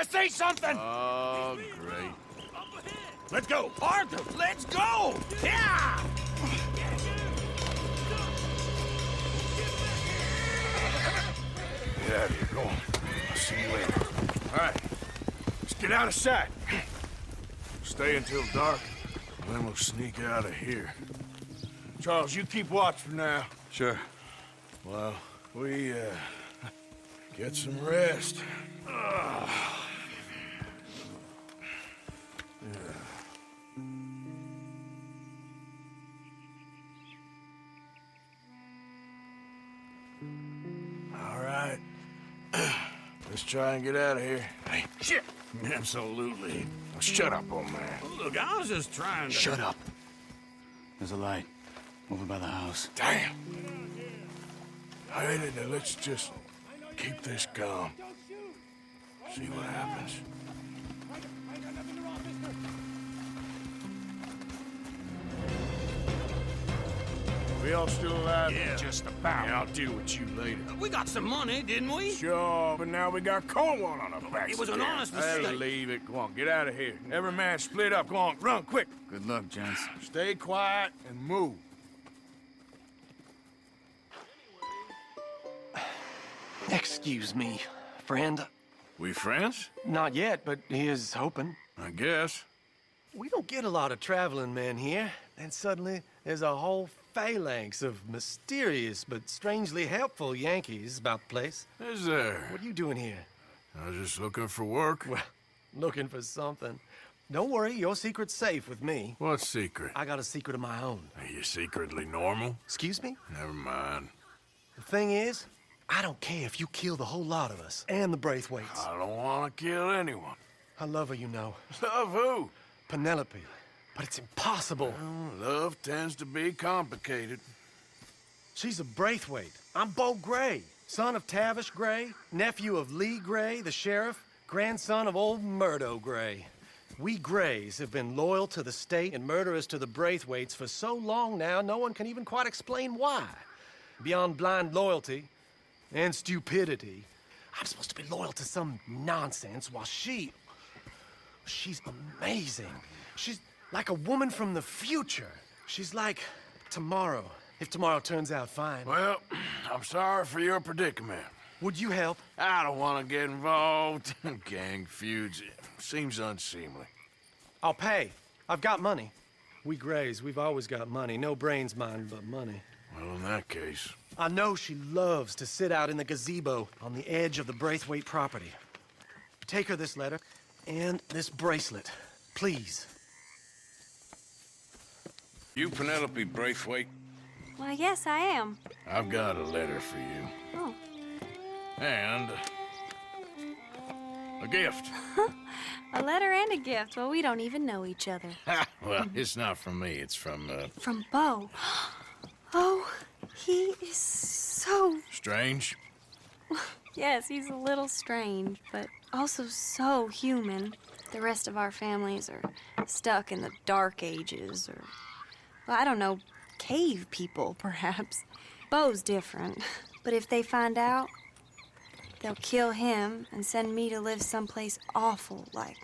you say something? Oh, great. Let's go, Arthur, let's go! Yeah! Get out of here, go on. I'll see you later. All right, let's get out of sight. Stay until dark, then we'll sneak out of here. Charles, you keep watch for now. Sure. Well, we, get some rest. All right. Let's try and get out of here. Hey, shit! Absolutely. Shut up, old man. Look, I was just trying to... Shut up. There's a light over by the house. Damn. All right, now let's just keep this calm. See what happens. We all still alive? Yeah, just about. Yeah, I'll deal with you later. We got some money, didn't we? Sure, but now we got Cornwall on our backs. It was an again. honest Hey, mistake. leave it. Go on, get out of here. Every man split up. Go on, run, quick. Good luck, gents. Stay quiet and move. Excuse me, friend. We friends? Not yet, but here's hoping. I guess. We don't get a lot of traveling men here. Then suddenly, there's a whole phalanx of mysterious but strangely helpful Yankees about the place. Is there? What are you doing here? I was just looking for work. Well, looking for something. Don't worry, your secret's safe with me. What secret? I got a secret of my own. Are you secretly normal? Excuse me? Never mind. The thing is, I don't care if you kill the whole lot of us and the Braithwaites. I don't want to kill anyone. I love her, you know. Love who? Penelope. But it's impossible. Well, love tends to be complicated. She's a Braithwaite. I'm Bo Gray, son of Tavish Gray, nephew of Lee Gray, the sheriff, grandson of old Murdo Gray. We Grays have been loyal to the state and murderous to the Braithwaites for so long now, no one can even quite explain why. Beyond blind loyalty and stupidity, I'm supposed to be loyal to some nonsense while she's amazing. She's like a woman from the future. She's like tomorrow, if tomorrow turns out fine. Well, I'm sorry for your predicament. Would you help? I don't want to get involved in gang feuds. It seems unseemly. I'll pay. I've got money. We Grays, we've always got money. No brains, mind, but money. Well, in that case... I know she loves to sit out in the gazebo on the edge of the Braithwaite property. Take her this letter and this bracelet, please. You Penelope Braithwaite? Why, yes, I am. I've got a letter for you. Oh. And... a gift. A letter and a gift. Well, we don't even know each other. Well, it's not from me. It's from, From Bo. Oh, he is so... Strange? Yes, he's a little strange, but also so human. The rest of our families are stuck in the dark ages, or... well, I don't know, cave people, perhaps. Bo's different. But if they find out, they'll kill him and send me to live someplace awful like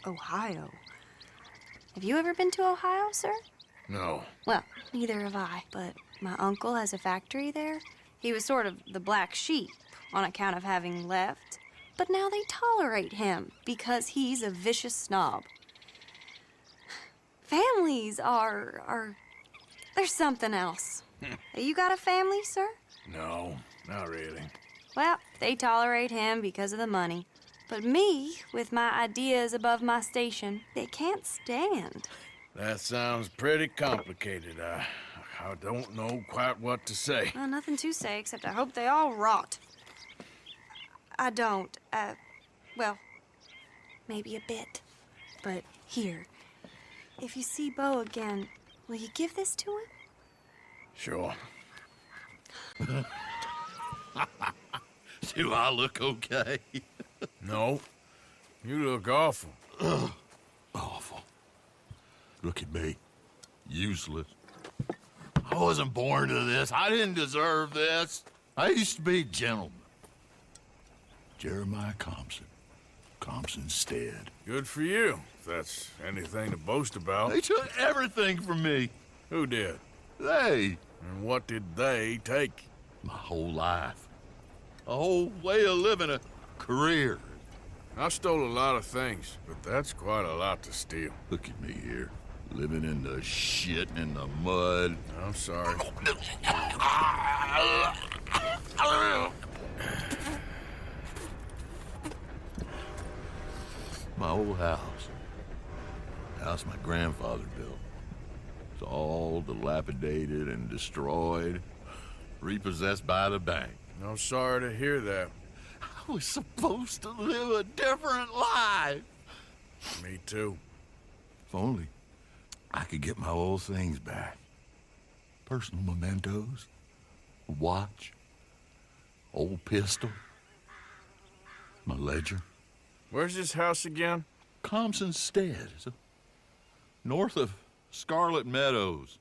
Ohio. Have you ever been to Ohio, sir? No. Well, neither have I, but my uncle has a factory there. He was sort of the black sheep on account of having left, but now they tolerate him because he's a vicious snob. Families are there's something else. You got a family, sir? No, not really. Well, they tolerate him because of the money. But me, with my ideas above my station, they can't stand. That sounds pretty complicated. I don't know quite what to say. Well, nothing to say, except I hope they all rot. I don't, well, maybe a bit. But here, if you see Bo again, will you give this to him? Sure. Do I look okay? No. You look awful. Awful. Look at me. Useless. I wasn't born to this. I didn't deserve this. I used to be a gentleman. Jeremiah Compson. Compsonstead. Good for you, if that's anything to boast about. They took everything from me. Who did? They. And what did they take? My whole life. A whole way of living, a career. I stole a lot of things, but that's quite a lot to steal. Look at me here, living in the shit and the mud. I'm sorry. My old house. House my grandfather built. It's all dilapidated and destroyed. Repossessed by the bank. I'm sorry to hear that. I was supposed to live a different life. Me too. If only I could get my old things back. Personal mementos, a watch, old pistol, my ledger. Where's this house again? Compsonstead, north of Scarlet Meadows.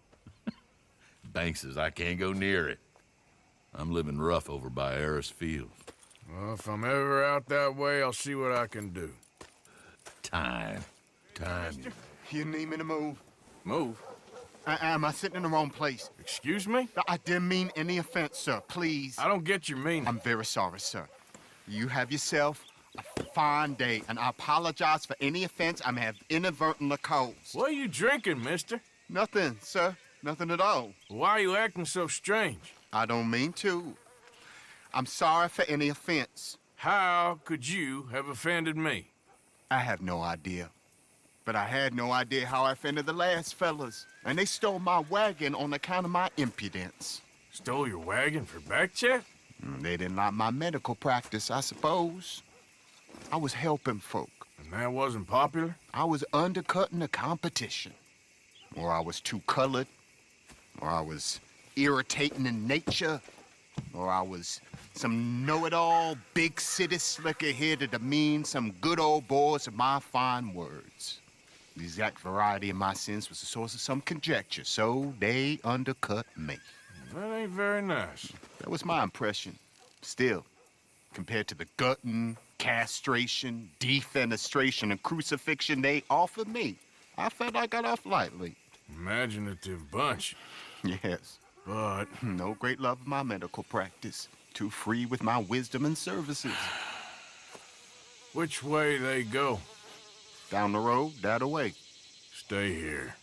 Bank says I can't go near it. I'm living rough over by Harris Field. Well, if I'm ever out that way, I'll see what I can do. Time. You need me to move? Move? Am I sitting in the wrong place? Excuse me? I didn't mean any offense, sir. Please. I don't get your meaning. I'm very sorry, sir. You have yourself a fine day, and I apologize for any offense I may have inadvertently caused. What are you drinking, mister? Nothing, sir. Nothing at all. Why are you acting so strange? I don't mean to. I'm sorry for any offense. How could you have offended me? I have no idea. But I had no idea how I offended the last fellas. And they stole my wagon on account of my impudence. Stole your wagon for back check? They didn't like my medical practice, I suppose. I was helping folk. And that wasn't popular? I was undercutting the competition. Or I was too colored. Or I was irritating in nature. Or I was some know-it-all, big city slicker here to demean some good old boys of my fine words. The exact variety of my sins was the source of some conjecture, so they undercut me. That ain't very nice. That was my impression. Still, compared to the gutting, castration, defenestration, and crucifixion they offered me, I felt I got off lightly. Imaginative bunch. Yes, But no great love of my medical practice. Too free with my wisdom and services. which way they go? Down the road, that away. Stay here.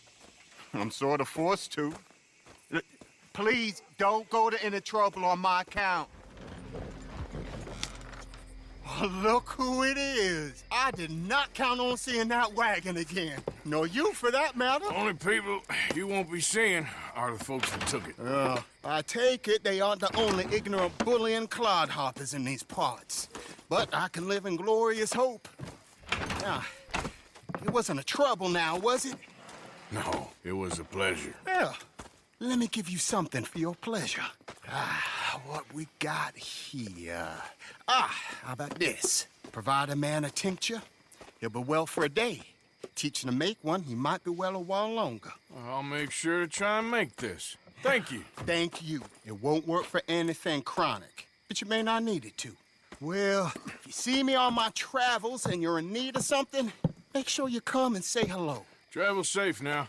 I'm sort of forced to. Please, don't go to any trouble on my account. Oh, look who it is. I did not count on seeing that wagon again. Nor you, for that matter. Only people you won't be seeing are the folks that took it. I take it they aren't the only ignorant bullying clodhoppers in these parts. But I can live in glorious hope. Now, it wasn't a trouble now, was it? No, it was a pleasure. Well, let me give you something for your pleasure. What we got here? How about this? Provide a man a tincture, he'll be well for a day. Teach him to make one, he might be well a while longer. I'll make sure to try and make this. Thank you. Thank you. It won't work for anything chronic, but you may not need it to. Well, if you see me on my travels and you're in need of something, make sure you come and say hello. Travel safe now.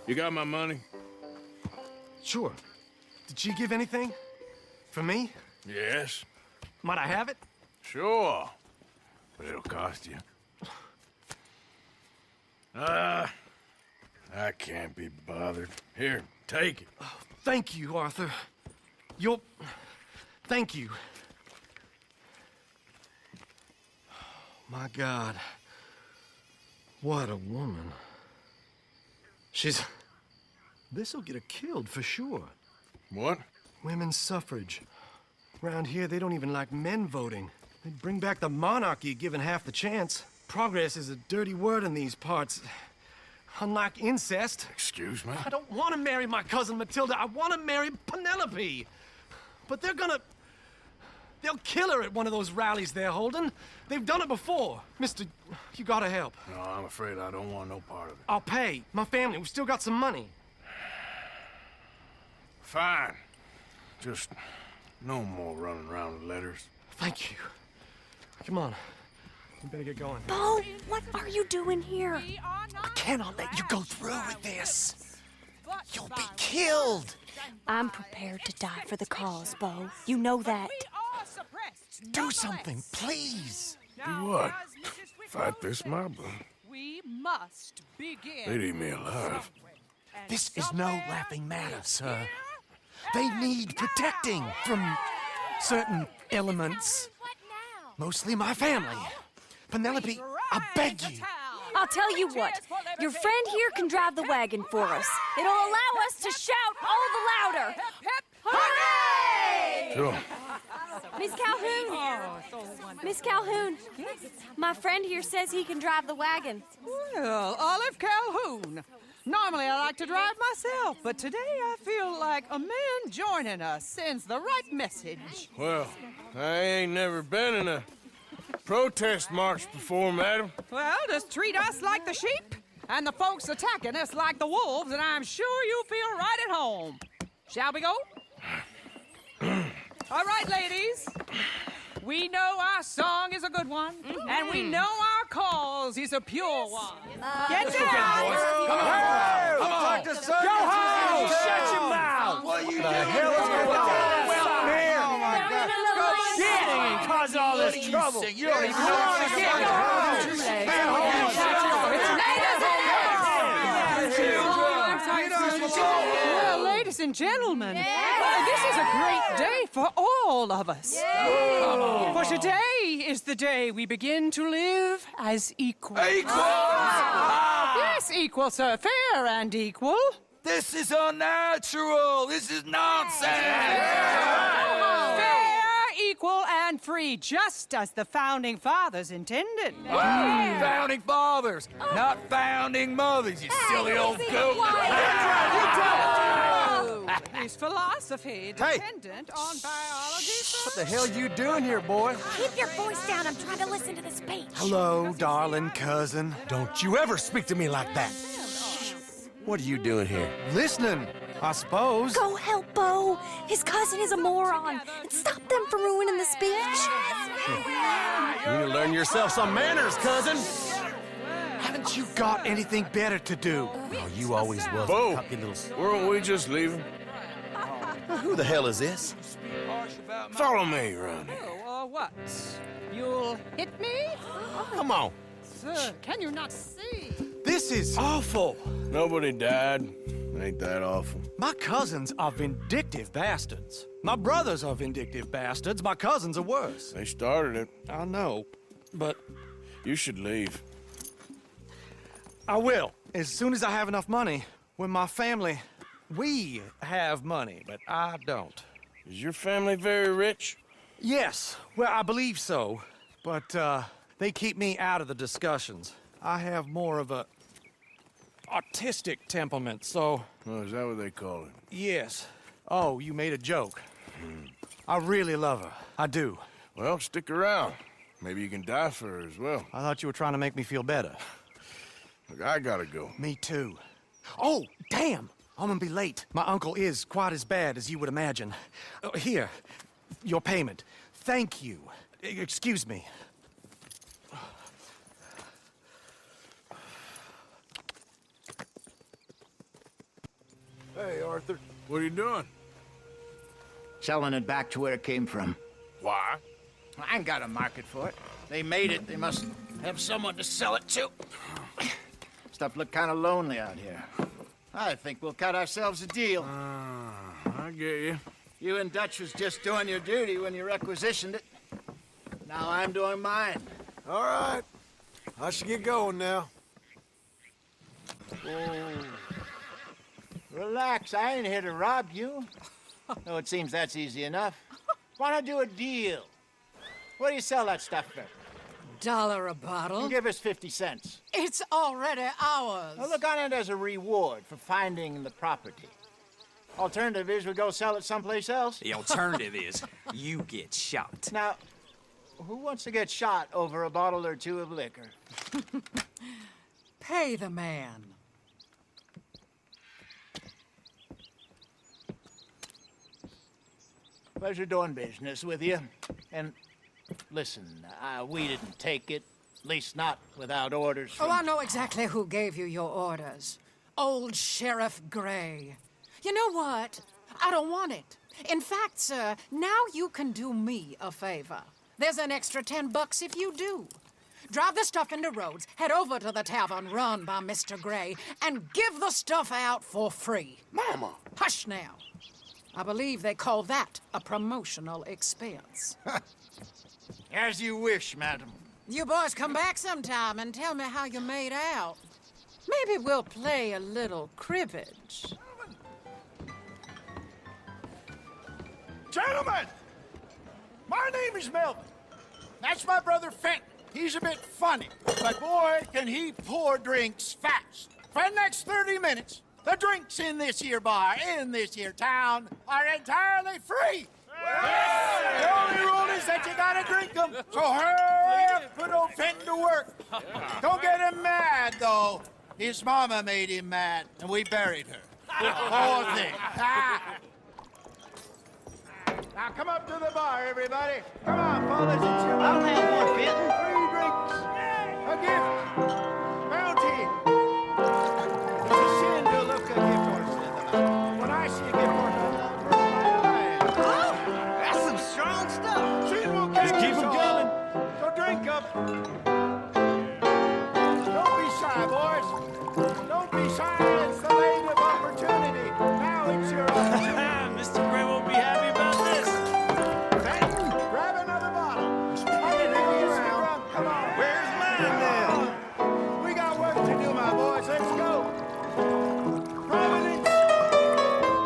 You got my money? Sure. Did she give anything? For me? Yes. Might I have it? Sure. But it'll cost you. I can't be bothered. Here, take it. Thank you, Arthur. You'll... Thank you. My God. What a woman. She's... This'll get her killed for sure. What? Women's suffrage. Around here, they don't even like men voting. They'd bring back the monarchy given half the chance. Progress is a dirty word in these parts. Unlike incest. Excuse me? I don't want to marry my cousin Matilda. I want to marry Penelope. But they're gonna... They'll kill her at one of those rallies they're holding. They've done it before. Mister, you gotta help. No, I'm afraid I don't want no part of it. I'll pay. My family, we've still got some money. Fine. Just no more running around with letters. Thank you. Come on. We better get going. Bo, what are you doing here? I cannot let you go through with this. You'll be killed. I'm prepared to die for the cause, Bo. You know that. Do something, please. Do what? Fight this mob? We must begin. They'd eat me alive. This is no laughing matter, sir. They need protecting from certain elements. Mostly my family. Penelope, I beg you. I'll tell you what. Your friend here can drive the wagon for us. It'll allow us to shout all the louder. Hooray! Sure. Miss Calhoun! Miss Calhoun! My friend here says he can drive the wagon. Well, Olive Calhoun. Normally I like to drive myself, but today I feel like a man joining us sends the right message. Well, I ain't never been in a protest march before, madam. Well, just treat us like the sheep, and the folks attacking us like the wolves, and I'm sure you'll feel right at home. Shall we go? All right, ladies. We know our song is a good one, and we know our cause is a pure one. Get down! Come on! Go home! Shut your mouth! What are you doing? The hell is going on? Well, here! Oh, my God. Go sitting and cause all this trouble. You don't even know what you're Well, ladies and gentlemen, this is a great day for all of us. For today is the day we begin to live as equals. Yes, equal, sir. Fair and equal. This is unnatural. This is nonsense. Fair, equal, and free, just as the Founding Fathers intended. Founding fathers, not founding mothers, you silly old goat. Is philosophy dependent on biology? What the hell you doing here, boy? Keep your voice down. I'm trying to listen to the speech. Hello, darling cousin. Don't you ever speak to me like that. What are you doing here? Listening, I suppose. Go help Bo. His cousin is a moron. And stop them from ruining the speech. You need to learn yourself some manners, cousin. Haven't you got anything better to do? Oh, you always was Bo, a cocky little... weren't we just leaving? Who the hell is this? Follow me around here. Oh, what? You'll hit me? Come on. Sir, can you not see? This is awful. Nobody died. Ain't that awful? My cousins are vindictive bastards. My brothers are vindictive bastards. My cousins are worse. They started it. I know, but You should leave. I will. As soon as I have enough money. When my family... We have money, but I don't. Is your family very rich? Yes, well, I believe so. But, they keep me out of the discussions. I have more of a artistic temperament, so... Oh, is that what they call it? Yes. Oh, you made a joke. I really love her. I do. Well, stick around. Maybe you can die for her as well. I thought you were trying to make me feel better. Look, I gotta go. Me too. Oh, damn! I'm gonna be late. My uncle is quite as bad as you would imagine. Here, your payment. Thank you. Excuse me. Hey, Arthur. What are you doing? Selling it back to where it came from. Why? I ain't got a market for it. They made it. They must have someone to sell it to. Stuff look kind of lonely out here. I think we'll cut ourselves a deal. I get you. You and Dutch was just doing your duty when you requisitioned it. Now I'm doing mine. All right. I should get going now. Relax, I ain't here to rob you. No, it seems that's easy enough. Why not do a deal? What do you sell that stuff for? $1 a bottle? Give us 50 cents. It's already ours. Now look on it as a reward for finding the property. Alternative is we go sell it someplace else. The alternative is you get shot. Now, who wants to get shot over a bottle or two of liquor? Pay the man. Pleasure doing business with you. And listen, we didn't take it, at least not without orders from... Oh, I know exactly who gave you your orders. Old Sheriff Gray. You know what? I don't want it. In fact, sir, now you can do me a favor. There's an extra $10 if you do. Drive the stuff into Rhodes, head over to the tavern run by Mr. Gray, and give the stuff out for free. Mama! Hush now. I believe they call that a promotional expense. As you wish, madam. You boys come back sometime and tell me how you made out. Maybe we'll play a little cribbage. Gentlemen! My name is Melvin. That's my brother Fenton. He's a bit funny, but boy, can he pour drinks fast. For the next 30 minutes, the drinks in this here bar, in this here town, are entirely free. The only rule is that you gotta drink them. So hurry up, put old Fenton to work. Don't get him mad, though. His mama made him mad, and we buried her. Poor thing. Now come up to the bar, everybody. Come on, fellas, it's your... I'll have one, Fenton. Free drinks. A gift. Bounty. It's a sin to look a gift horse in the mouth. When I see a gift horse, I'll burn my eyes. Oh, that's some strong stuff. Sin will just keep them coming. So drink up. Don't be shy, boys. Don't be shy. It's the lane of opportunity. Now it's your opportunity. Mr. Gray won't be happy about this. Fenton, grab another bottle. Come on. Where's mine then? We got work to do, my boys. Let's go. Providence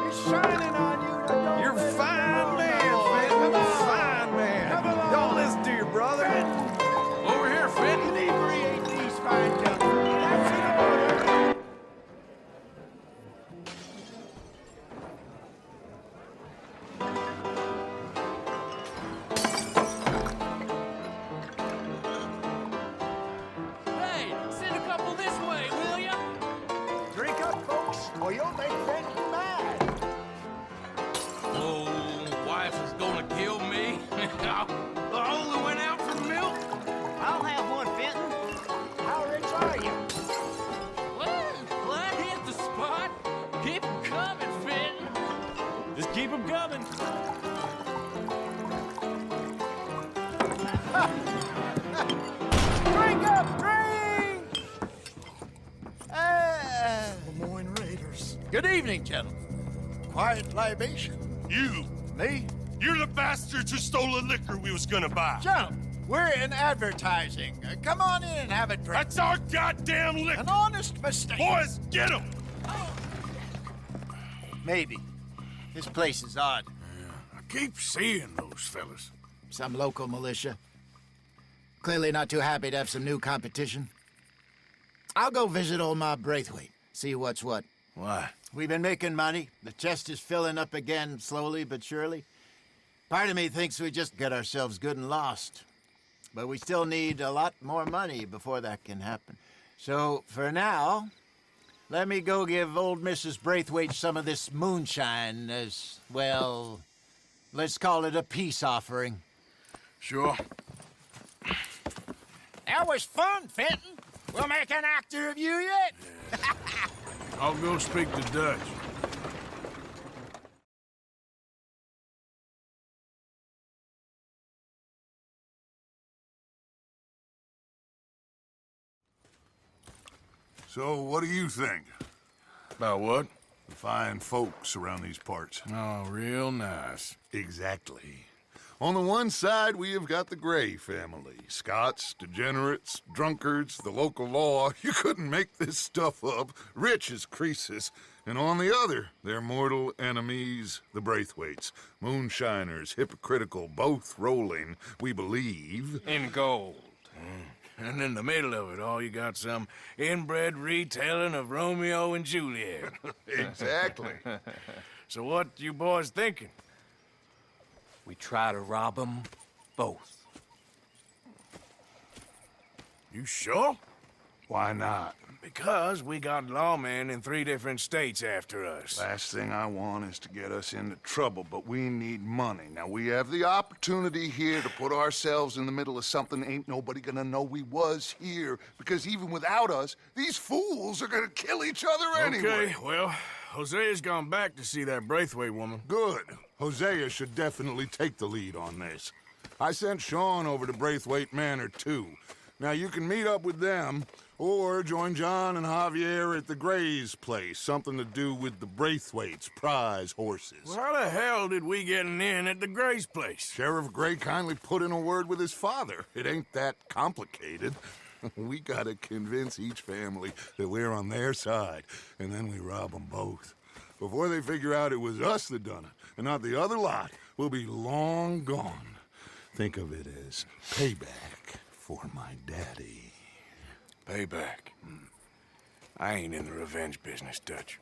is shining on you. Don't You're let it fine go, man, my boy. Fenton. Come on. Fine man. Come along. Don't listen to your brother. Over here, Fenton. Inebriate these fine gentlemen. That's in order. Hey, send a couple this way, will ya? Drink up, folks, or you'll make Fenton mad. Oh, wife is gonna kill me. I only went out for milk. I'll have one, Fenton. How rich are you? Well, I hit the spot. Keep 'em coming, Fenton. Just keep them coming. Drink up, drink! Lemoyne Raiders. Good evening, gentlemen. Quiet libation. You! Me? You're the bastards who stole the liquor we was gonna buy. Gentlemen, we're in advertising. Come on in and have a drink. That's our goddamn liquor! An honest mistake. Boys, get him! Maybe. This place is odd. I keep seeing those fellas. Some local militia. Clearly not too happy to have some new competition. I'll go visit old Mob Braithwaite, see what's what. Why? We've been making money. The chest is filling up again, slowly but surely. Part of me thinks we just get ourselves good and lost. But we still need a lot more money before that can happen. So, for now, let me go give old Mrs. Braithwaite some of this moonshine as, well, let's call it a peace offering. Sure. That was fun, Fenton. We'll make an actor of you yet. I'll go speak to Dutch. So, what do you think? About what? The fine folks around these parts. Oh, real nice. Exactly. On the one side, we have got the Gray family. Scots, degenerates, drunkards, the local law. You couldn't make this stuff up. Rich as Croesus. And on the other, their mortal enemies, the Braithwaites. Moonshiners, hypocritical, both rolling, we believe. In gold. And in the middle of it all, you got some inbred retelling of Romeo and Juliet. Exactly. So what you boys thinking? We try to rob them both. You sure? Why not? Because we got lawmen in 3 different states after us. Last thing I want is to get us into trouble, but we need money. Now, we have the opportunity here to put ourselves in the middle of something ain't nobody gonna know we was here, because even without us, these fools are gonna kill each other anyway. Okay, well, Hosea's gone back to see that Braithwaite woman. Good. Hosea should definitely take the lead on this. I sent Sean over to Braithwaite Manor, too. Now, you can meet up with them, or join John and Javier at the Gray's place. Something to do with the Braithwaite's prize horses. Well, how the hell did we get in at the Gray's place? Sheriff Gray kindly put in a word with his father. It ain't that complicated. We gotta convince each family that we're on their side, and then we rob them both. Before they figure out it was us that done it, and not the other lot, we'll be long gone. Think of it as payback for my daddy. Payback. I ain't in the revenge business, Dutch.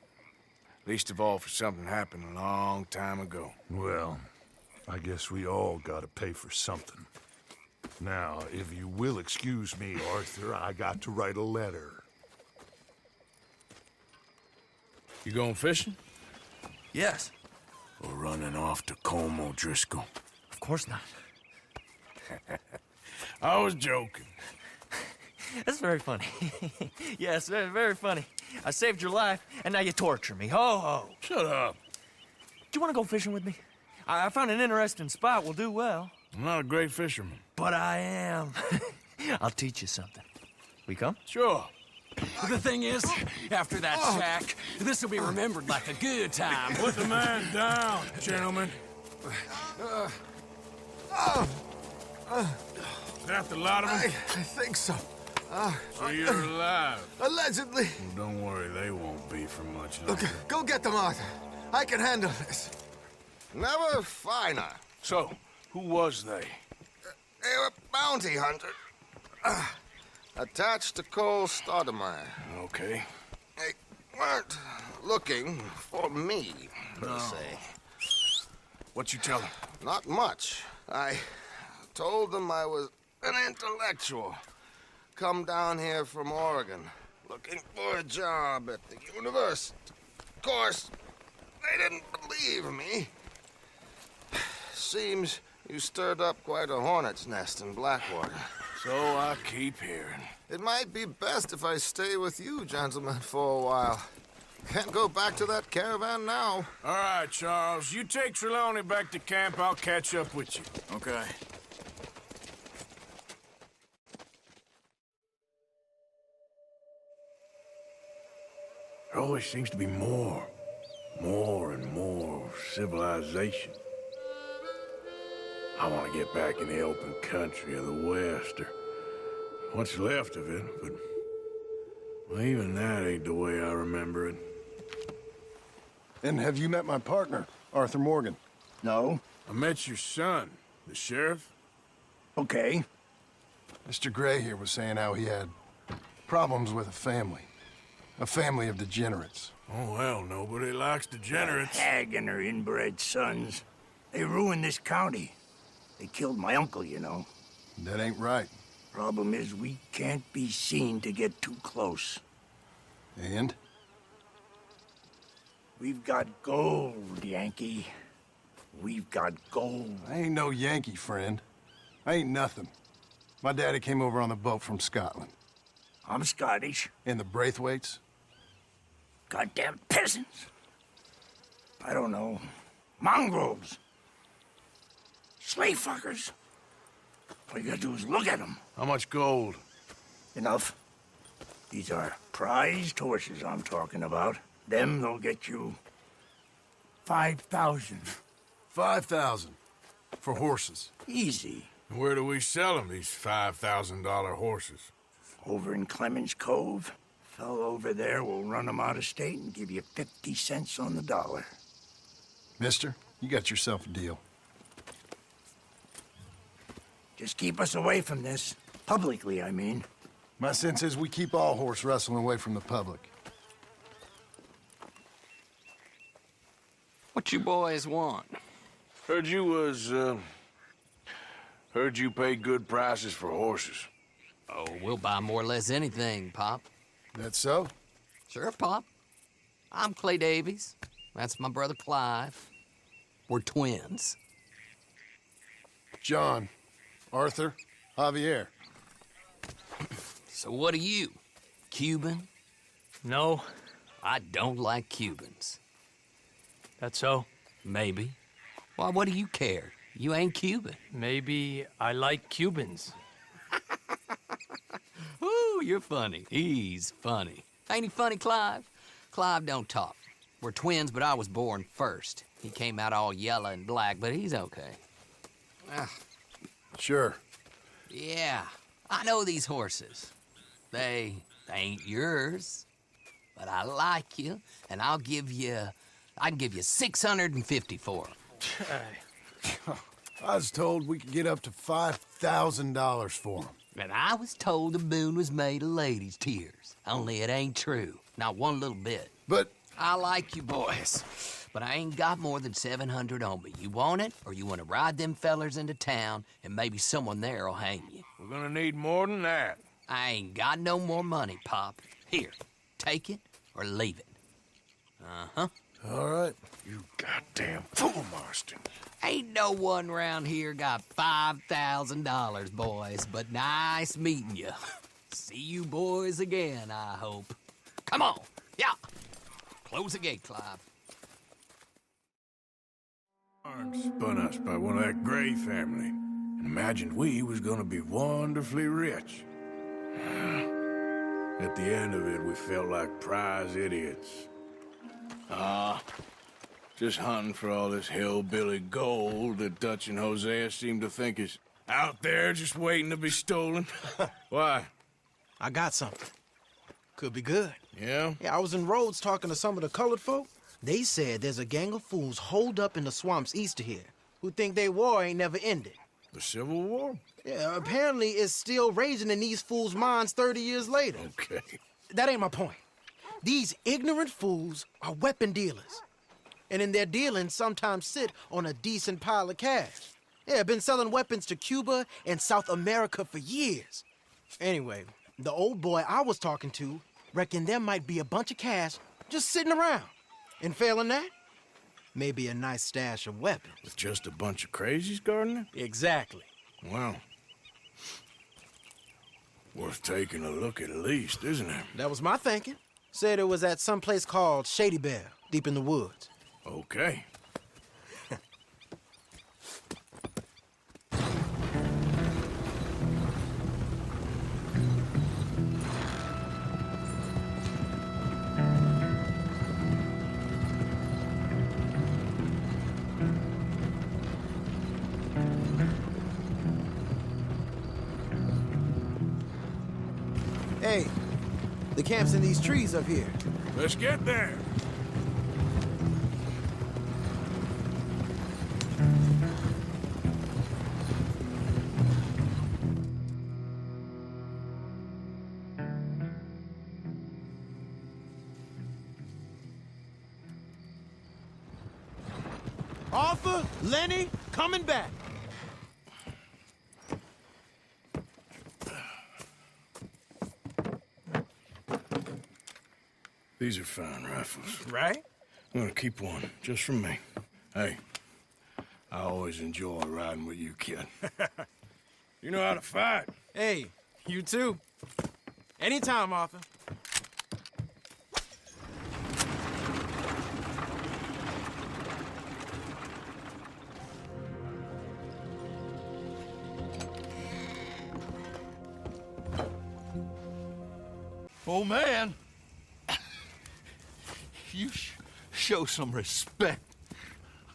Least of all for something happened a long time ago. Well, I guess we all gotta pay for something. Now, if you will excuse me, Arthur, I got to write a letter. You going fishing? Yes. Or running off to Colm O'Driscoll? Of course not. I was joking. That's very funny. Yes, very, very funny. I saved your life, and now you torture me. Ho, ho. Shut up. Do you want to go fishing with me? I found an interesting spot. We'll do well. I'm not a great fisherman. But I am. I'll teach you something. We come? Sure. The thing is, after that shack, this will be remembered like a good time. Put the man down, gentlemen. Is that the lot of them? I think so. So you're alive. Allegedly. Well, don't worry, they won't be for much longer. Okay, go get them, Arthur. I can handle this. Never finer. So, who was they? They were bounty hunters. Attached to Cole Stoudemire. Okay. They weren't looking for me, per se. What you tell them? Not much. I told them I was an intellectual. Come down here from Oregon, looking for a job at the university. Of course, they didn't believe me. Seems you stirred up quite a hornet's nest in Blackwater. So I keep hearing. It might be best if I stay with you, gentlemen, for a while. Can't go back to that caravan now. All right, Charles. You take Trelawney back to camp. I'll catch up with you. Okay. There always seems to be more and more civilization. I want to get back in the open country of the West, or what's left of it, but well, even that ain't the way I remember it. And have you met my partner, Arthur Morgan? No? I met your son, the sheriff. Okay. Mr. Gray here was saying how he had problems with a family of degenerates. Oh, well, nobody likes degenerates. Hag and her inbred sons. They ruined this county. They killed my uncle, you know. That ain't right. Problem is, we can't be seen to get too close. And? We've got gold, Yankee. We've got gold. I ain't no Yankee, friend. I ain't nothing. My daddy came over on the boat from Scotland. I'm Scottish. And the Braithwaites? Goddamn peasants. I don't know. Mongrels. Slave fuckers. All you gotta do is look at them. How much gold? Enough. These are prized horses I'm talking about. Them, they'll get you 5,000. 5,000 for horses. Easy. Where do we sell them, these $5,000 horses? Over in Clemens Cove. Fellow over there will run them out of state and give you 50 cents on the dollar. Mister, you got yourself a deal. Just keep us away from this. Publicly, I mean. My sense is we keep all horse wrestling away from the public. What you boys want? Heard you pay good prices for horses. Oh, we'll buy more or less anything, Pop. That so? Sure, Pop. I'm Clay Davies. That's my brother Clive. We're twins. John, Arthur, Javier. So what are you? Cuban? No, I don't like Cubans. that's so. Maybe. Why, what do you care? You ain't Cuban. Maybe I like Cubans. Ooh, you're funny. He's funny. Ain't he funny, Clive? Clive don't talk. We're twins, but I was born first. He came out all yellow and black, but he's okay. Sure. Yeah, I know these horses. They ain't yours, but I like you, and I can give you 650 for them. I was told we could get up to $5,000 for them. And I was told the moon was made of ladies' tears. Only it ain't true. Not one little bit. But I like you boys, but I ain't got more than 700 on me. You want it, or you want to ride them fellers into town, and maybe someone there'll hang you? We're gonna need more than that. I ain't got no more money, Pop. Here, take it or leave it. Uh-huh. all right. You goddamn fool, Marston. Ain't no one round here got $5,000, boys, but nice meeting you. See you boys again, I hope. Come on, yeah. Close the gate, Clive. Spun us by one of that Gray family and imagined we was gonna be wonderfully rich. At the end of it, we felt like prize idiots. Just hunting for all this hillbilly gold that Dutch and Hosea seem to think is out there just waiting to be stolen. Why? I got something. Could be good. Yeah? Yeah, I was in Rhodes talking to some of the colored folk. They said there's a gang of fools holed up in the swamps east of here who think their war ain't never ended. The Civil War? Yeah, apparently it's still raging in these fools' minds 30 years later. Okay. That ain't my point. These ignorant fools are weapon dealers. And in their dealings sometimes sit on a decent pile of cash. Yeah, been selling weapons to Cuba and South America for years. Anyway, the old boy I was talking to reckoned there might be a bunch of cash just sitting around. And failing that, maybe a nice stash of weapons. With just a bunch of crazies guarding it? Exactly. Well, worth taking a look at least, isn't it? That was my thinking. Said it was at some place called Shady Bear, deep in the woods. Okay. Hey, the camp's in these trees up here. Let's get there. Arthur, Lenny, coming back. These are fine rifles. Right? I'm gonna keep one, just for me. Hey, I always enjoy riding with you, kid. You know how to fight. Hey, you too. Anytime, Arthur. Oh, man. You show some respect.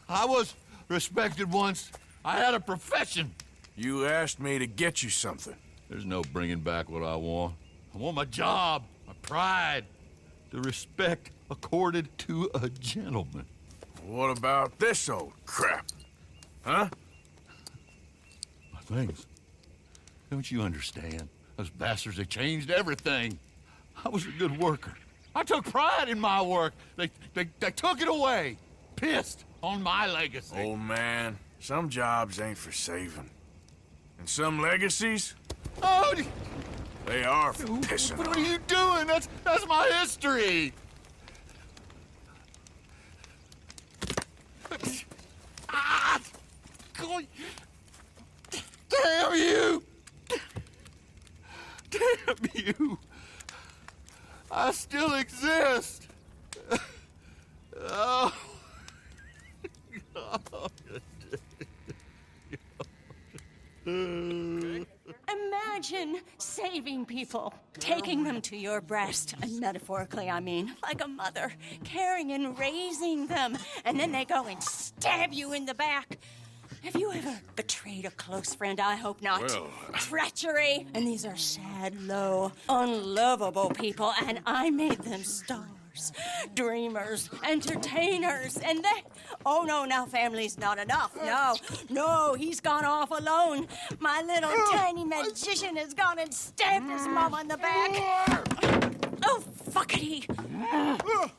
I was respected once. I had a profession. You asked me to get you something. There's no bringing back what I want. I want my job, my pride, the respect accorded to a gentleman. What about this old crap? Huh? My things. Don't you understand? Those bastards, they changed everything. I was a good worker. I took pride in my work. They took it away. Pissed on my legacy. Old man, some jobs ain't for saving. And some legacies, Oh, they are for pissing what on. are you doing? That's my history. Ah! Damn you! Damn you! I still exist. Oh. Imagine saving people, taking them to your breast, and metaphorically, I mean, like a mother, caring and raising them, and then they go and stab you in the back. Have you ever betrayed a close friend? I hope not. Well, Treachery. And these are sad, low, unlovable people, and I made them stars, dreamers, entertainers, and they... Oh, no, now family's not enough. No, he's gone off alone. My little tiny magician has gone and stabbed his mama in the back. Oh, fuckity.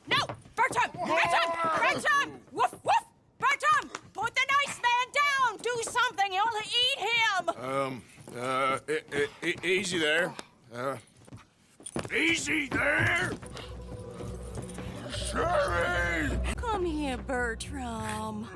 No, Bertram! Woof, woof! Bertram, put the nice man down! Do something, you'll eat him! Easy there. Easy there! Sherry! Come here, Bertram.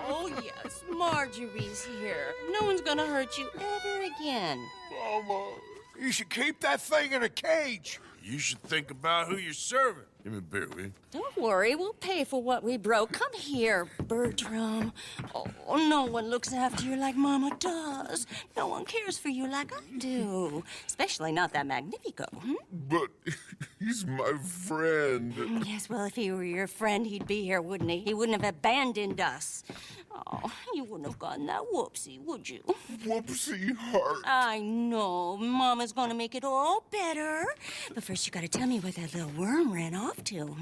Oh, yes, Marjorie's here. No one's gonna hurt you ever again. Mama, You should keep that thing in a cage. you should think about who you're serving. Give me a beer, will you? Don't worry, we'll pay for what we broke. Come here, Bertram. Oh, no one looks after you like Mama does. No one cares for you like I do. Especially not that Magnifico, But he's my friend. Yes, well, if he were your friend, he'd be here, wouldn't he? He wouldn't have abandoned us. Oh, you wouldn't have gotten that whoopsie, would you? Whoopsie heart. I know. Mama's gonna make it all better. But first, you gotta tell me where that little worm ran off to,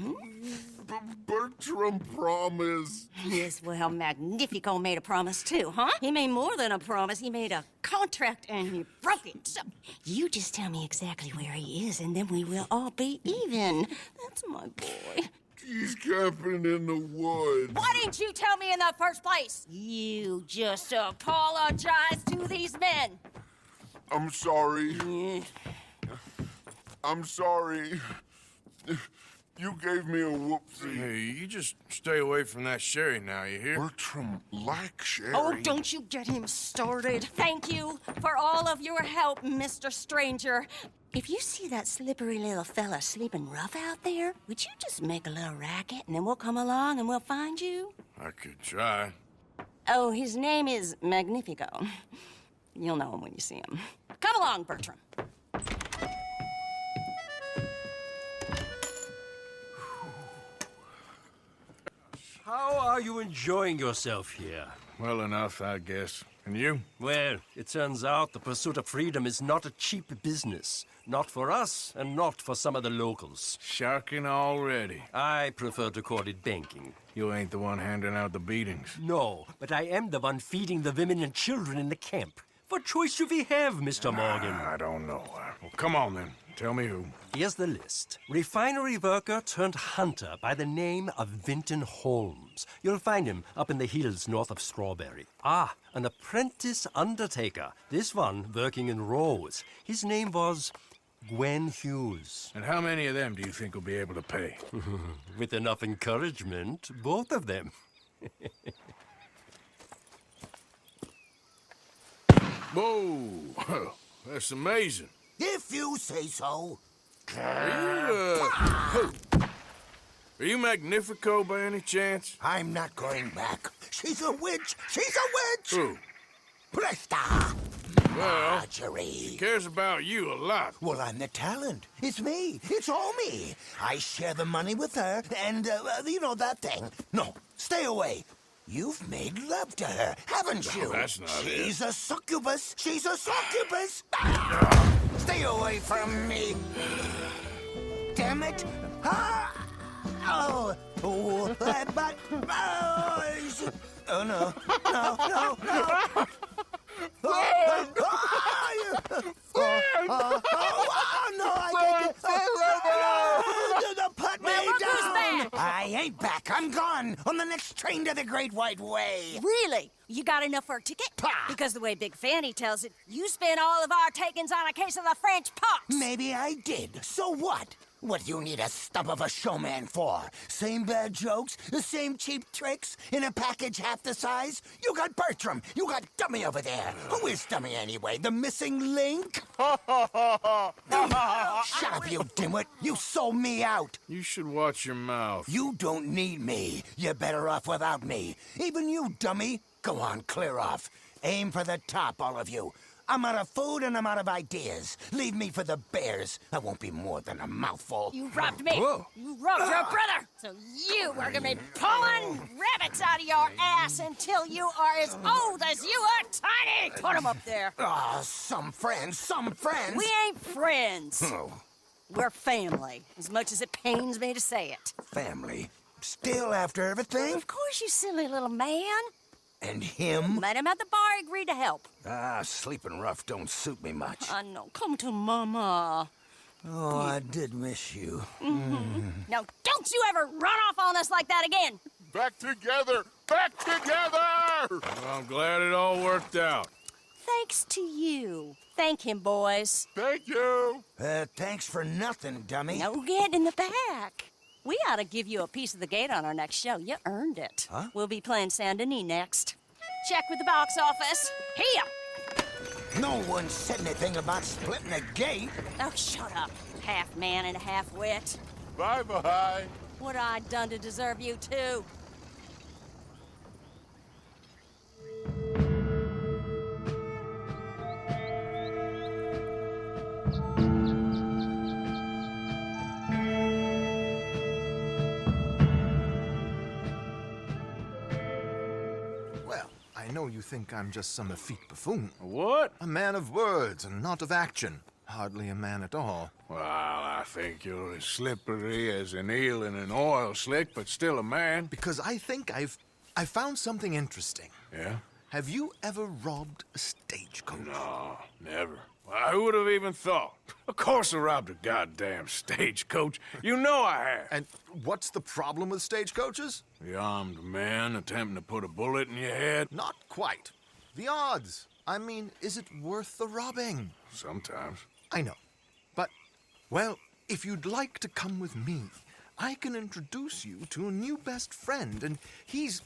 Bertram promised. Yes, well, Magnifico made a promise too, huh? He made more than a promise. He made a contract and he broke it. So you just tell me exactly where he is and then we will all be even. That's my boy. He's camping in the woods. Why didn't you tell me in the first place? You just apologize to these men. I'm sorry. I'm sorry. You gave me a whoopsie. Hey, you just stay away from that sherry now, you hear? Bertram likes sherry. Oh, don't you get him started. Thank you for all of your help, Mr. Stranger. If you see that slippery little fella sleeping rough out there, would you just make a little racket and then we'll come along and we'll find you? I could try. Oh, his name is Magnifico. You'll know him when you see him. Come along, Bertram. How are you enjoying yourself here? Well enough, I guess. And you? Well, it turns out the pursuit of freedom is not a cheap business. Not for us, and not for some of the locals. Sharking already. I prefer to call it banking. You ain't the one handing out the beatings. No, but I am the one feeding the women and children in the camp. What choice do we have, Mr. Morgan? I don't know. Well, come on then. Tell me who. Here's the list. Refinery worker turned hunter by the name of Vinton Holmes. You'll find him up in the hills north of Strawberry. Ah, an apprentice undertaker. This one working in Rose. His name was Gwen Hughes. And how many of them do you think will be able to pay? With enough encouragement, both of them. Whoa! That's amazing. If you say so. Are you Magnifico by any chance? I'm not going back. She's a witch. She's a witch. Who? Presta. Well, Marjorie. she cares about you a lot. Well, I'm the talent. It's me. It's all me. I share the money with her, and, you know, that thing. No, stay away. You've made love to her, haven't you? No, that's not She's a succubus. She's a succubus. Stay away from me. Damn it. Oh, but, oh, no, no. No, I can't get... Put me down! on the next train to the Great White Way. Really? You got enough for a ticket? Because the way Big Fanny tells it, you spent all of our takings on a case of the French pox. Maybe I did. So what? What do you need a stump of a showman for? Same bad jokes, the same cheap tricks, in a package half the size? You got Bertram, you got Dummy over there. Who is Dummy anyway? The missing link? Shut up, you dimwit. You sold me out. You should watch your mouth. You don't need me. You're better off without me. Even you, dummy. Go on, clear off. Aim for the top, all of you. I'm out of food and I'm out of ideas. Leave me for the bears. I won't be more than a mouthful. You robbed me. Whoa. You robbed your brother. So you are gonna be pulling rabbits out of your ass until you are as old as you are tiny. Put them up there. Ah, some friends, some friends. We ain't friends. Oh, We're family, as much as it pains me to say it. family. Still after everything? Of course, you silly little man. And him? Met him at the bar, agreed to help. Ah, sleeping rough don't suit me much. I know. Come to Mama. Oh, I did miss you. Now, don't you ever run off on us like that again. Back together! Back together! Well, I'm glad it all worked out. Thanks to you. Thank him, boys. Thank you! Thanks for nothing, dummy. No get in the back. We ought to give you a piece of the gate on our next show. You earned it. Huh? We'll be playing Saint Denis next. Check with the box office. Here! No one said anything about splitting the gate. Oh, shut up. Half man and half wit. Bye-bye. What I done to deserve you, too? Well, I know you think I'm just some effete buffoon. What? A man of words and not of action. Hardly a man at all. Well, I think you're as slippery as an eel in an oil slick, but still a man. Because I think I found something interesting. Yeah? Have you ever robbed a stagecoach? No, never. Well, who would have even thought? Of course I robbed a goddamn stagecoach. You know I have. And what's the problem with stagecoaches? The armed man attempting to put a bullet in your head? Not quite. The odds. I mean, is it worth the robbing? Sometimes. I know. But, well, if you'd like to come with me, I can introduce you to a new best friend, and he's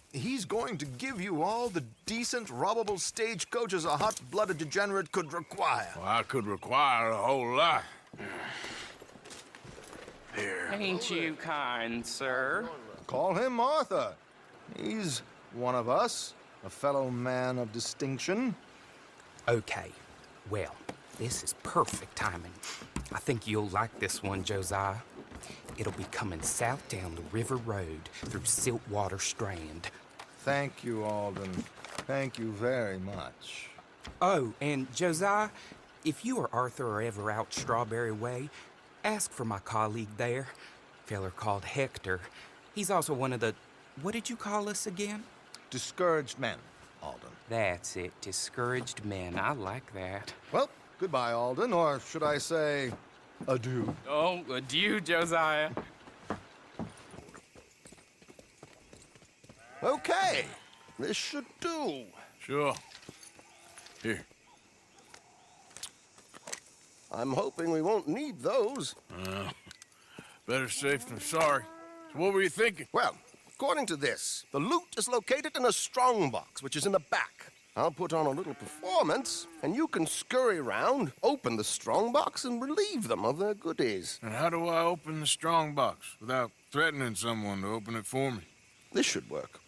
going to give you all the decent, robbable stagecoaches a hot-blooded degenerate could require. Well, I could require a whole lot. Here. Ain't you kind, sir? Call him Arthur. He's one of us, a fellow man of distinction. Okay, well, this is perfect timing. I think you'll like this one, Josiah. It'll be coming south down the river road through Siltwater Strand. Thank you, Alden. Thank you very much. Oh, and Josiah, if you or Arthur are ever out Strawberry Way, ask for my colleague there, feller called Hector. He's also one of the, what did you call us again? Discouraged men, Alden. That's it, discouraged men. I like that. Well, goodbye, Alden, or should I say, adieu. Oh, adieu, Josiah. Okay, this should do. Sure. Here. I'm hoping we won't need those. Better safe than sorry. So what were you thinking? Well, according to this, the loot is located in a strongbox, which is in the back. I'll put on a little performance, and you can scurry around, open the strongbox, and relieve them of their goodies. And how do I open the strongbox without threatening someone to open it for me? This should work.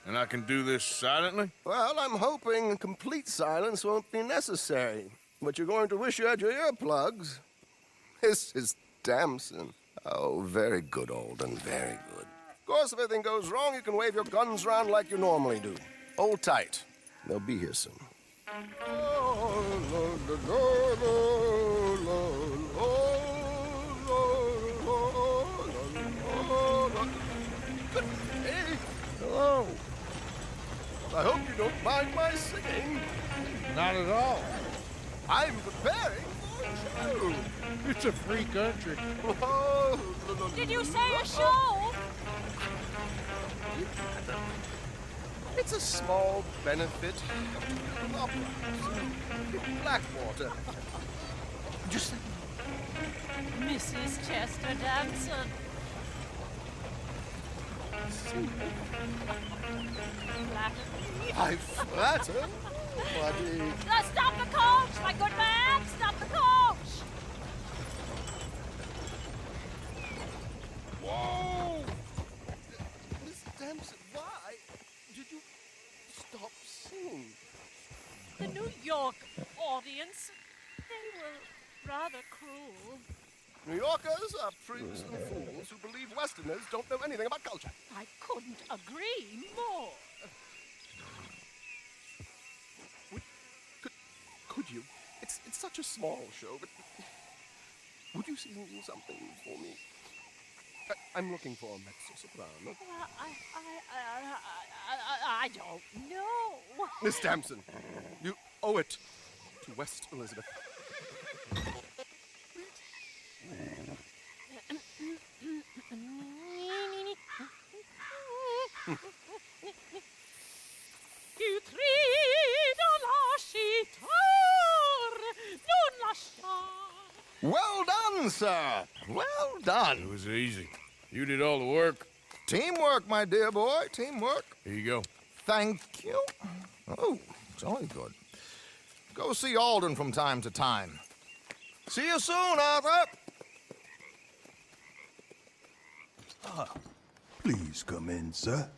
And I can do this silently? Well, I'm hoping complete silence won't be necessary. But you're going to wish you had your earplugs. This is Damson. Oh, very good, Alden, very good. Of course, if anything goes wrong, you can wave your guns around like you normally do. Hold tight. They'll be here soon. Hello. I hope you don't mind my singing. Not at all. I'm preparing for a show. It's a free country. Oh, Did you say a show? It's a small benefit. Blackwater. Just Mrs. Chester Damson. I flatter, buddy. Stop the coach, my good man! Stop the coach! Whoa! Miss Damson, why did you stop singing? The New York audience, they were rather cruel. New Yorkers are priests and fools who believe Westerners don't know anything about culture. I couldn't agree more. Could you? It's such a small show, but would you sing something for me? I'm looking for a mezzo-soprano. Well, I don't know. Miss Damson, you owe it to West Elizabeth. Tu trido lascitar, non lasciar. Well done, sir. Well done. It was easy. You did all the work. Teamwork, my dear boy. Teamwork. Here you go. Thank you. Oh, jolly good. Go see Alden from time to time. See you soon, Arthur. Please come in, sir.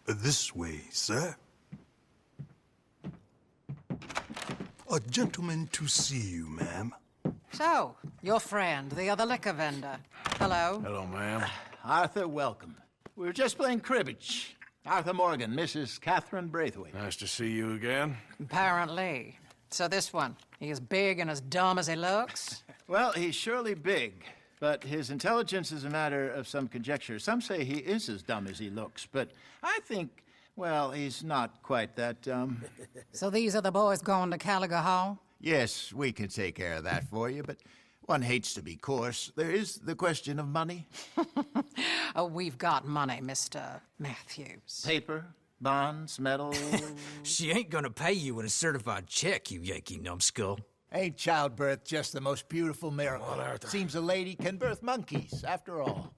This way, sir. A gentleman to see you, ma'am. So, your friend, the other liquor vendor. Hello. Hello, ma'am. Arthur, welcome. We were just playing cribbage. Arthur Morgan, Mrs. Catherine Braithwaite. Nice to see you again. Apparently. So this one, he is big and as dumb as he looks? Well, he's surely big, but his intelligence is a matter of some conjecture. Some say he is as dumb as he looks, but I think, well, he's not quite that dumb. So these are the boys going to Caliga Hall? Yes, we can take care of that for you, but one hates to be coarse. There is the question of money. Oh, we've got money, Mr. Matthews. Paper, bonds, metal. She ain't gonna pay you in a certified check, you Yankee numbskull. Ain't childbirth just the most beautiful miracle? Well, Arthur. Seems a lady can birth monkeys, after all.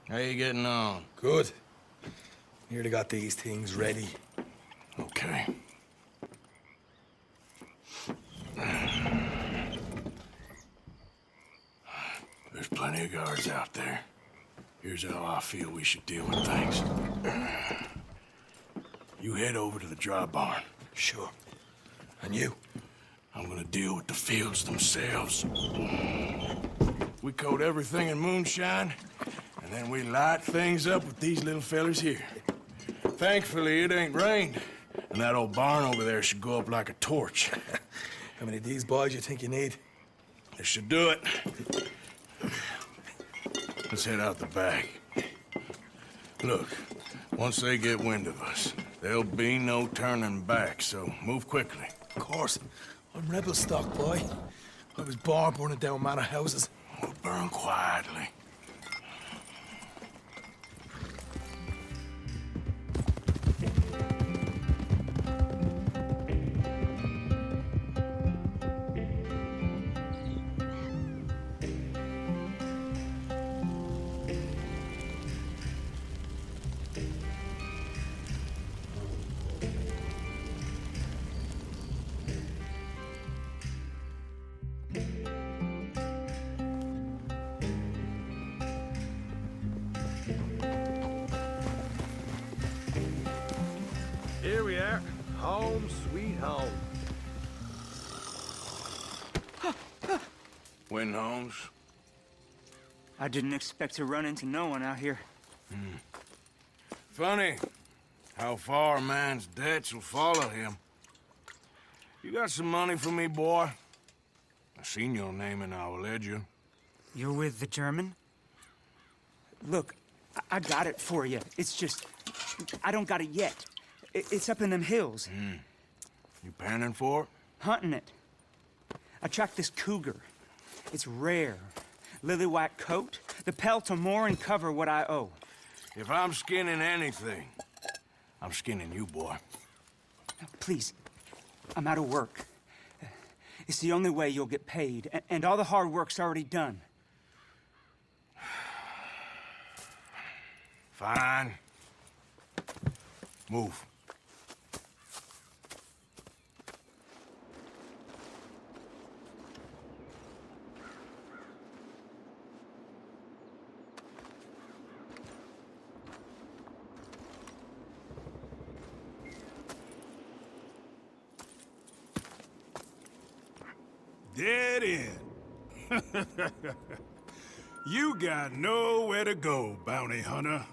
How you getting on? Good. Nearly got these things ready. Okay. There's plenty of guards out there. Here's how I feel we should deal with things. You head over to the dry barn. Sure. And you? I'm gonna deal with the fields themselves. We coat everything in moonshine, and then we light things up with these little fellers here. Thankfully, it ain't rained, and that old barn over there should go up like a torch. How many of these boys you think you need? This should do it. Let's head out the back. Look, once they get wind of us, there'll be no turning back, so move quickly. Of course. I'm rebel stock, boy. I was born burning down manor houses. We'll burn quietly. Here we are. Home sweet home. Win, Holmes. I didn't expect to run into no one out here. Funny how far a man's debts will follow him. You got some money for me, boy? I seen your name in our ledger. You're with the German? Look, I got it for you. It's just, I don't got it yet. It's up in them hills. You panning for it? Hunting it. I tracked this cougar. It's rare. Lily white coat. The pelt will more and cover what I owe. If I'm skinning anything, I'm skinning you, boy. Please, I'm out of work. It's the only way you'll get paid, and all the hard work's already done. Fine. Move. Dead end. You got nowhere to go, bounty hunter.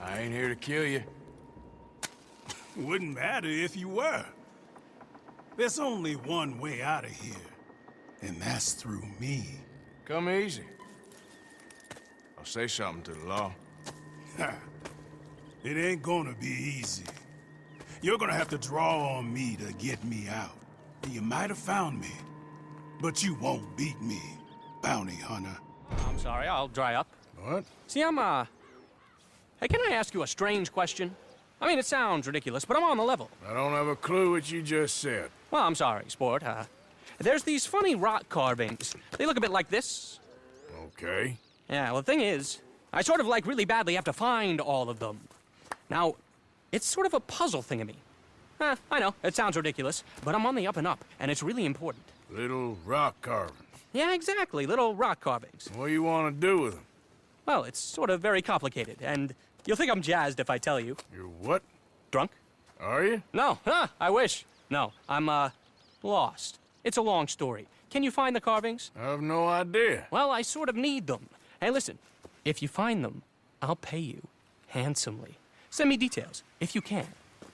I ain't here to kill you. Wouldn't matter if you were. There's only one way out of here, and that's through me. Come easy. I'll say something to the law. It ain't gonna be easy. You're gonna have to draw on me to get me out. You might have found me, but you won't beat me, bounty hunter. I'm sorry, I'll dry up. What? See, Hey, can I ask you a strange question? I mean, it sounds ridiculous, but I'm on the level. I don't have a clue what you just said. Well, I'm sorry, sport. There's these funny rock carvings. They look a bit like this. Okay. Yeah, well, the thing is, I sort of, like, really badly have to find all of them. Now, it's sort of a puzzle thing of me. I know, it sounds ridiculous, but I'm on the up and up, and it's really important. Little rock carvings. Yeah, exactly, little rock carvings. What do you want to do with them? Well, it's sort of very complicated, and you'll think I'm jazzed if I tell you. You're what? Drunk? Are you? No, I wish. No, I'm, lost. It's a long story. Can you find the carvings? I have no idea. Well, I sort of need them. Hey, listen, if you find them, I'll pay you handsomely. Send me details, if you can.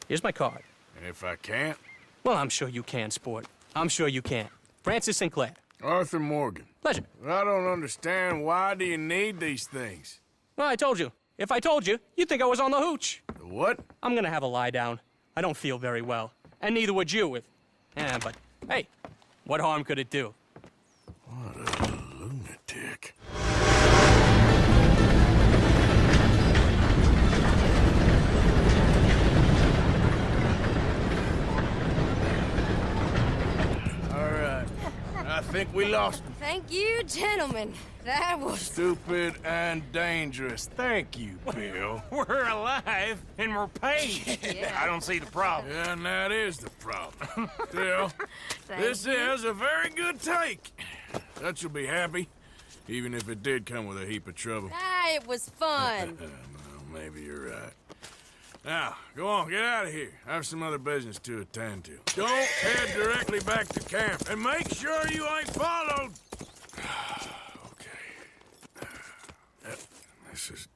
Here's my card. And if I can't? Well, I'm sure you can, sport. I'm sure you can. Francis Sinclair. Arthur Morgan. Pleasure. I don't understand. Why do you need these things? Well, I told you. If I told you, you'd think I was on the hooch. The what? I'm gonna have a lie down. I don't feel very well. And neither would you if... but, hey, what harm could it do? What a lunatic. I think we lost him. Thank you, gentlemen. That was... Stupid and dangerous. Thank you, Bill. We're alive, and we're paid. Yeah. I don't see the problem. Yeah, and that is the problem. Still, this is a very good take. That you'll be happy, even if it did come with a heap of trouble. It was fun. Well, maybe you're right. Now, go on, get out of here. I have some other business to attend to. Don't head directly back to camp, and make sure you ain't followed. Okay. This is